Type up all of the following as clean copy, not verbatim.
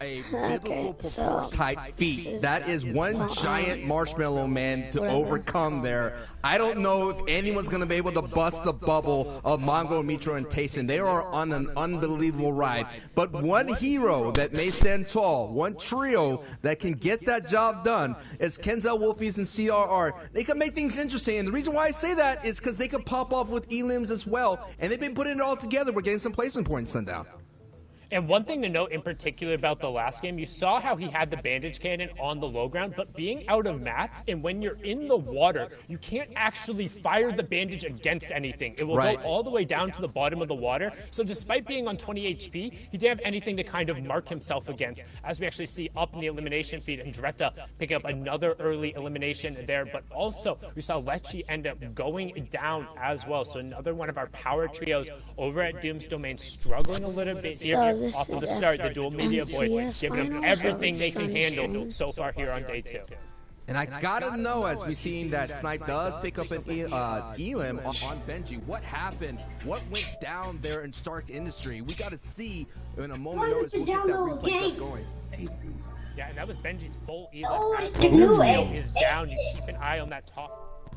a biblical type feat. That is one giant marshmallow man to overcome there. I don't know if anyone's going to be able to bust the bubble of Mongo, Mitro, and Tayson. They are on an unbelievable ride. But one hero that may stand tall, one trio that can get that job done is Kenzel, Wolfies, and CRR. They can make things interesting. And the reason why I say that is because they could pop off with Elims as well. And they've been putting it all together. We're getting some placement points, Sundown. And one thing to note in particular about the last game, you saw how he had the bandage cannon on the low ground, but being out of mats, and when you're in the water, you can't actually fire the bandage against anything. It will go all the way down to the bottom of the water. So despite being on 20 HP, he didn't have anything to kind of mark himself against. As we actually see up in the elimination feed, Andretta picking up another early elimination there, but also we saw Lecce end up going down as well. So another one of our power trios over at Doom's Domain struggling a little bit here. Off of the start, the dual media boys giving them everything they can handle so far here on day 2. And I gotta know, as we've seen that Snipe does pick up an Elim on Benji, what happened? What went down there in Stark Industry? We gotta see in a moment notice. We'll get that replay going. Yeah, and that was Benji's full Elim. As the trio is down, you keep an eye on that top.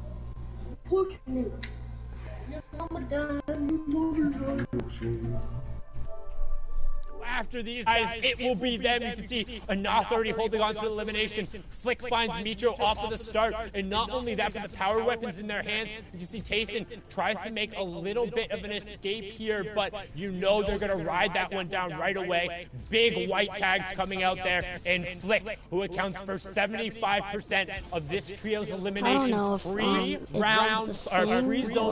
After these guys, it will be them. You can see Anas already holding on to elimination. Flick finds Mitro off of the start. And not only that, but the power weapons in their hands. You can see Tayson tries to make a little bit of an escape here, but you know they're going to ride that one down right away. Big white tags coming out there. And Flick, who accounts for 75% of this trio's eliminations, pre-zone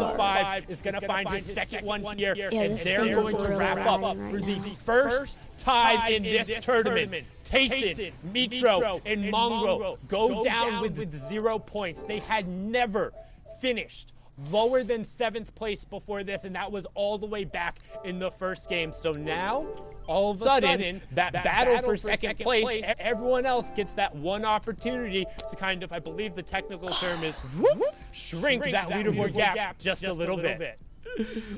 of 5, is going to find his second one here. And they're going to wrap up for the first time in this tournament. Tayson, Mitro, and Mongo go down with 0 points. They had never finished lower than 7th place before this, and that was all the way back in the first game. So now, all of a sudden, that battle for second place, everyone else gets that one opportunity to kind of, I believe the technical term is, shrink that leaderboard gap just a little bit.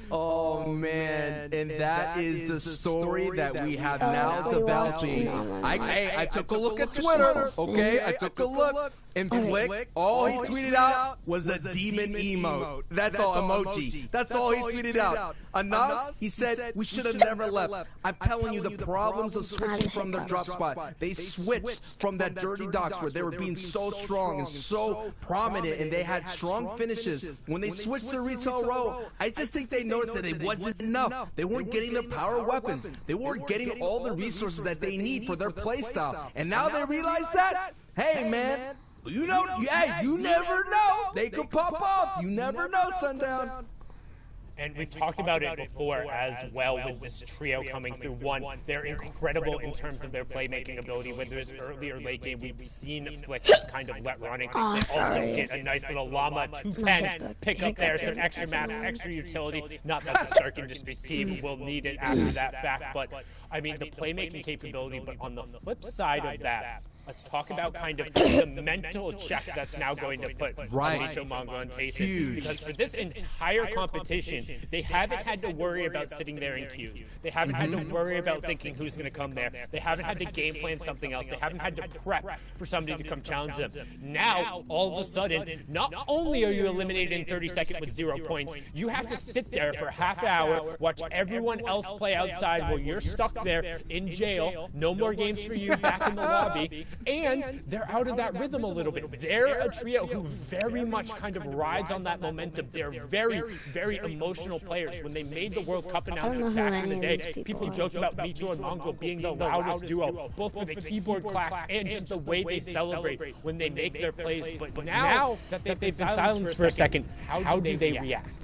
Oh man, and that is the story that we have now developing. I took a look at Twitter, okay? I took a look, and Flick, all he tweeted out was a demon emote. That's all, emoji. That's all he tweeted out. Anas, he said, we should have never left. I'm telling you, the problems of switching from their drop spot. They switched from that dirty docks where they were being so strong and so prominent, and they had strong finishes. When they switched to retail row, I just think they noticed that it wasn't enough. They weren't getting their power weapons. They weren't getting all the resources that they need for their playstyle. And now they realize that, hey man, you know, you never know. They could pop off. You never know, Sundown. And we've talked about it before as well with this trio coming through. One, they're incredible in terms of their playmaking ability. Whether it's early or late game, we've seen Flick just kind of let running. They also get a nice little Llama 210 pick up there, some extra maps, extra utility. Not that the Stark Industries team will need it after that fact, but I mean the playmaking capability. But on the flip side of that, let's talk about kind of the mental check that's now going to put on Mitro, Mongo, and Tayson. Because for this entire competition, they haven't had to worry about sitting there in queues. They haven't had to worry about thinking who's going to come there. They haven't had to game plan something else. They haven't had to prep for somebody to come challenge them. Now, all of a sudden, not only are you eliminated in 30 seconds with 0 points, you have to sit there for half an hour, watch everyone else play outside while you're stuck there in jail. No more games for you back in the lobby. And they're out of that rhythm a little bit. They're a trio who very much kind of rides on that momentum. They're very, very emotional players. When they made the World Cup announcement back in the day, people joked about Mitro and Mongo being the loudest duo, both for the keyboard clacks and just the way they celebrate when they make their plays. But now that they've been silenced for a second, how do they react?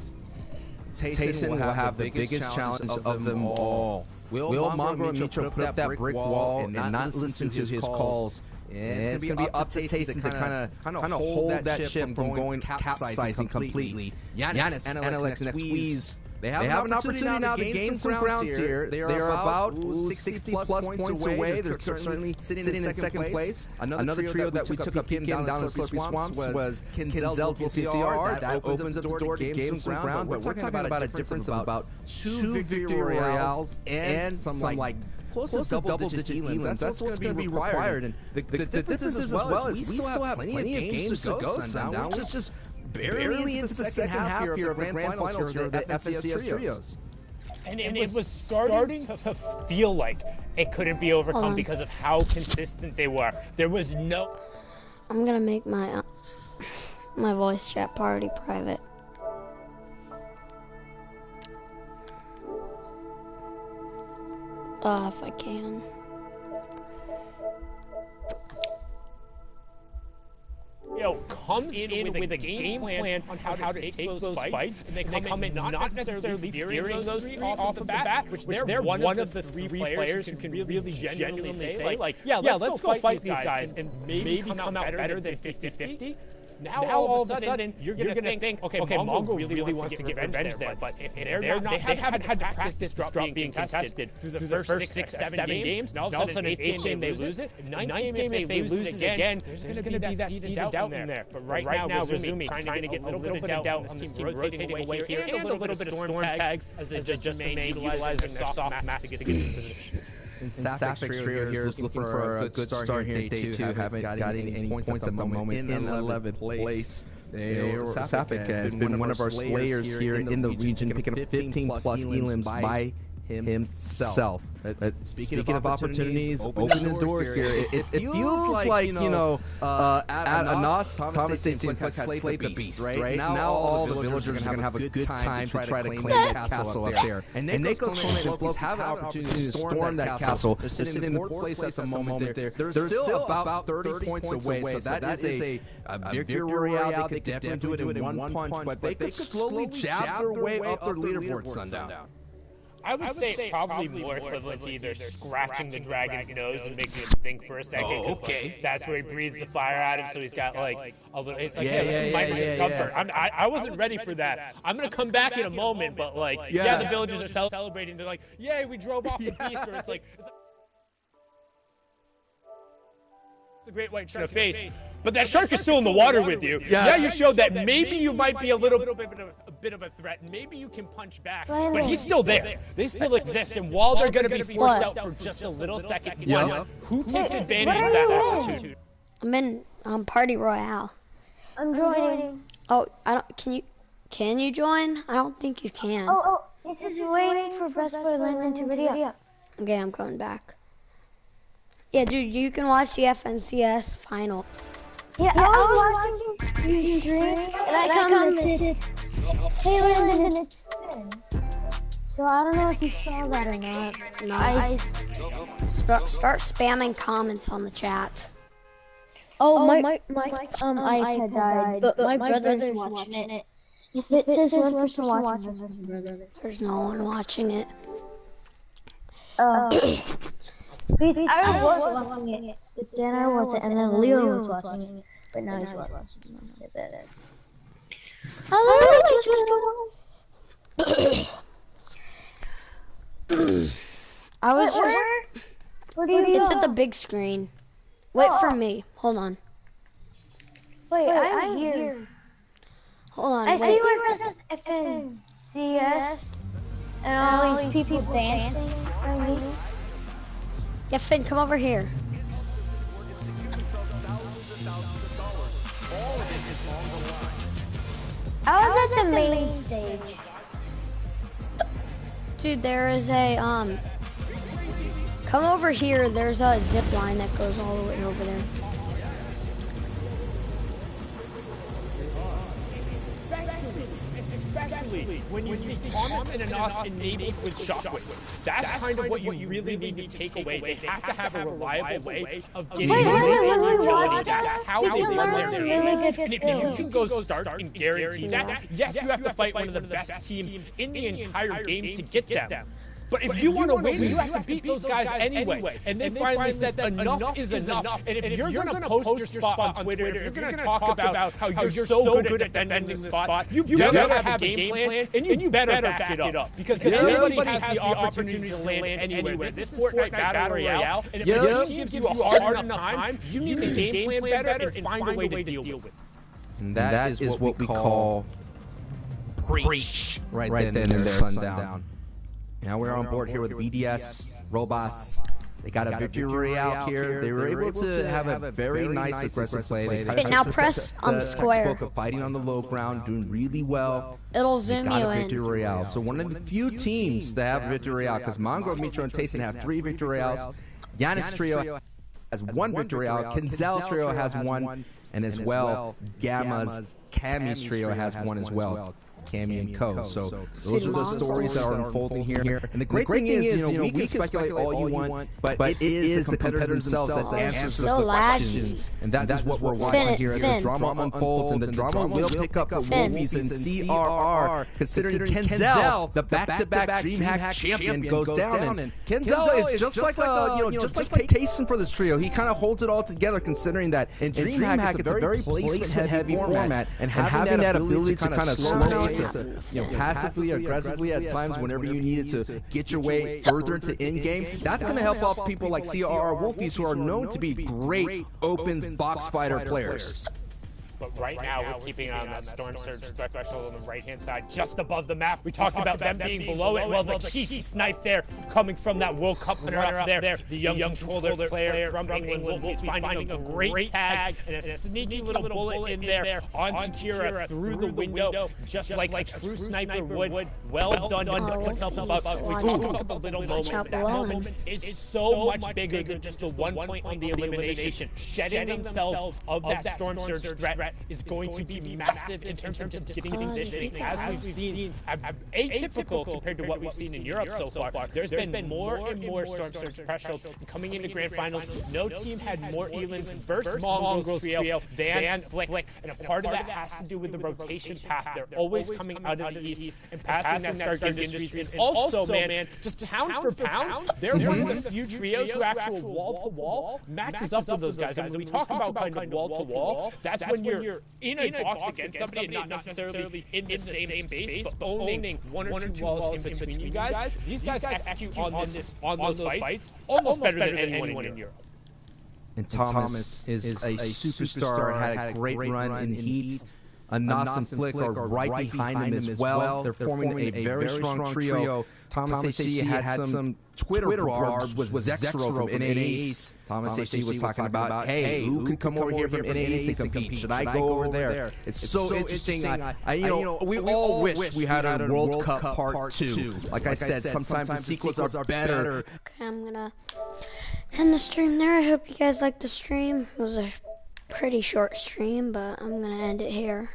Tayson will have the biggest challenge of them all. Will Mongo and Mitro put up that brick wall and not listen to his calls? And it's going to be up to Tayson to kind of hold that ship from going capsizing completely. Giannis, NLX, and Squeeze, they have an opportunity now to gain some grounds here. They are about 60-plus points away. They're certainly sitting in second place. Another trio that we took up PKM down in Slurpy Swamps was Kenzel VCR. That opens up the door to gain some ground. But we're talking about a difference of about 2 victory royales and some like close to double-digit elims. That's what's going to be required. And the difference is as well is we still have plenty of games to go, Sundown. We're just barely into the second half here of the grand finals here of the FNCS Trios. And it was starting to feel like it couldn't be overcome because of how consistent they were. There was no... I'm gonna make my my voice chat party private. If I can. Comes in with a game plan on how to take those fights, and they come in not necessarily fearing those three off the bat, which they're one of the three players who can really genuinely say, like, yeah, let's go fight these guys and maybe come out better than 50-50. Now all of a sudden, you're gonna think, okay, Mongo really wants to get revenge there, but if they're not, they haven't had to practice this drop being contested through the first 6-7 games. Now all of a sudden, 8th game they lose it. 9th game if they lose it again, there's gonna be that seed of doubt in there. But right now, Razumi trying to get a little bit of doubt on this team, rotating away here, and a little bit of storm tags as they just may utilize their soft mats to get into position. And Sapphic's trio here is looking for a good start here in day 2. Haven't got any points at the moment in 11th place. Saphic has been one of our slayers here in the region, picking up 15+ elims by himself. Speaking of opportunities, opening the door here. It feels like, you know, at Anos, Thomas St. Flick has slayed the beast, right? Now all the villagers are going to have a good time to try to claim the castle up there. And Nikos, Conan, and Flokies have an opportunity to storm that castle. They're sitting in 4th place at the moment there. They're still about 30 points away, so that is a victory royale. They could definitely do it in one punch, but they could slowly jab their way up their leaderboard, Sundown. I would say it's probably more equivalent to either scratching the dragon's nose and making him think for a second. Oh, okay. Like, that's where he breathes the fire at him, so he's got like a little. It's like, hey, let's invite discomfort. I wasn't ready for that. I'm gonna come back in a moment, but like, the villagers are celebrating. They're like, yay, we drove off the beast, or it's like the great white shark face. But that shark is still in the water with you. Yeah, you showed that maybe you might be a bit of a threat. Maybe you can punch back, but he's still there. They still exist, and while they're going to be forced out for just a little second, who takes advantage of that attitude? I'm in Party Royale. I'm joining. Oh, I don't. Can you join? I don't think you can. Oh, this is waiting for Best Boy Landon to video. Okay, I'm coming back. Yeah, dude, you can watch the FNCS final. Yeah, I was watching your stream, and I commented, hey Landon, it's spin. So I don't know if you saw that or not. No, I start spamming comments on the chat. Oh, my iPad died, but my brother's watching it. If it says one person watching, that's my brother. There's no one watching it. I was watching it, but then I wasn't, and then Leo was watching it, but now he's watching it. I was Where do you go? It's at the big screen. Wait for me. Hold on. Wait, I'm here. Hold on. I see where it says FNCS, and all these people dancing. Yeah, Finn, come over here. I was at the main stage. Dude, there is a, come over here. There's a zip line that goes all the way over there. When you see Thomas and Anos enabled with Shockwave, that's kind of what you really need to take away. They have to have a reliable way of getting utility. That's how they run their game. And if you can go start and guarantee that, yes, you have to fight one of the best teams in the entire game to get them. But if you want to win, you have to beat those guys anyway. And they finally said that enough is enough. And if you're going to post your spot on Twitter, if you're going to talk about how you're so good at defending the spot, you better have a game plan, and you better back it up. Because everybody has the opportunity to land anywhere. This is Fortnite Battle Royale, and if the team gives you a hard enough time, you need to game plan better and find a way to deal with it. And that is what we call preach right then and there, Sundown. Now we're on board here with BDS Robas. They got a victory royale here. They were able to have a very nice aggressive play. Okay, now press square. Textbook of fighting on the low ground, doing really well. It'll They zoom got you a in. victory royale. So one of the few teams that have victory royale, because Mongo, Mitro, and Tayson have 3 victory royales. Yanis Trio has 1 victory royale. Kinzel's Trio has 1. And as well, Gamma's Cammy's Trio has 1 as well. Cammy and Co. So those are the stories that are unfolding here. And the great thing is, we can speculate all you want, but it is the competitors themselves that answer the questions. And that is what we're watching here as the drama unfolds, and the drama will pick up for Wolfies and CRR, considering Kenzel, the back-to-back DreamHack champion, goes down. And Kenzel is just like Tayson for this trio. He kind of holds it all together, considering that in DreamHack it's a very placement-heavy format, and having that ability to kind of slow passively, aggressively at times whenever you needed to get your way further into in-game, that's going to help out people like CRR Wolfies, who are known to be great opens box fighter players. But right now, we're keeping on that Storm Surge threshold on the right-hand side, just above the map. We talked about them being below it. Well, the cheesy snipe there, coming from that World Cup winner up there. The young controller player from England, Wolfies finding a great tag and a sneaky little bullet in there on Kira through the window, just like a true sniper would. Well done to put himself up. We talk about the little moments. That moment is so much bigger than just the 1 point on the elimination. Shedding themselves of that Storm Surge threat is going to be massive in terms of just getting positioning, as we've seen, atypical compared to what we've seen in Europe so far. There's been more and more Storm Surge threshold coming into Grand Finals. No team had more Elans versus Mongols trio than Flick, and a part of that has to do with the rotation path. They're always coming out of the East and passing that Stargate Industries. And also, man, just pound for pound, they're one of the few trios who actual wall-to-wall matches up with those guys. And when we talk about kind of wall-to-wall, that's when you're in a box against somebody and not necessarily in the same space, but owning one or two walls in between you guys. These guys execute on those fights almost better than anyone in Europe. And Thomas is a superstar, had a great run in heats. Nas and Flick are right behind him as well. They're forming a very strong trio. Thomas HG had some Twitter barbs with Zexro from NA East. Thomas HG was talking about, hey, who can come over here from NA East and compete? Should I go over there? It's so interesting. We all wish we had a World Cup Part 2. Like I said, sometimes the sequels are better. Okay, I'm gonna end the stream there. I hope you guys liked the stream. It was a pretty short stream, but I'm gonna end it here.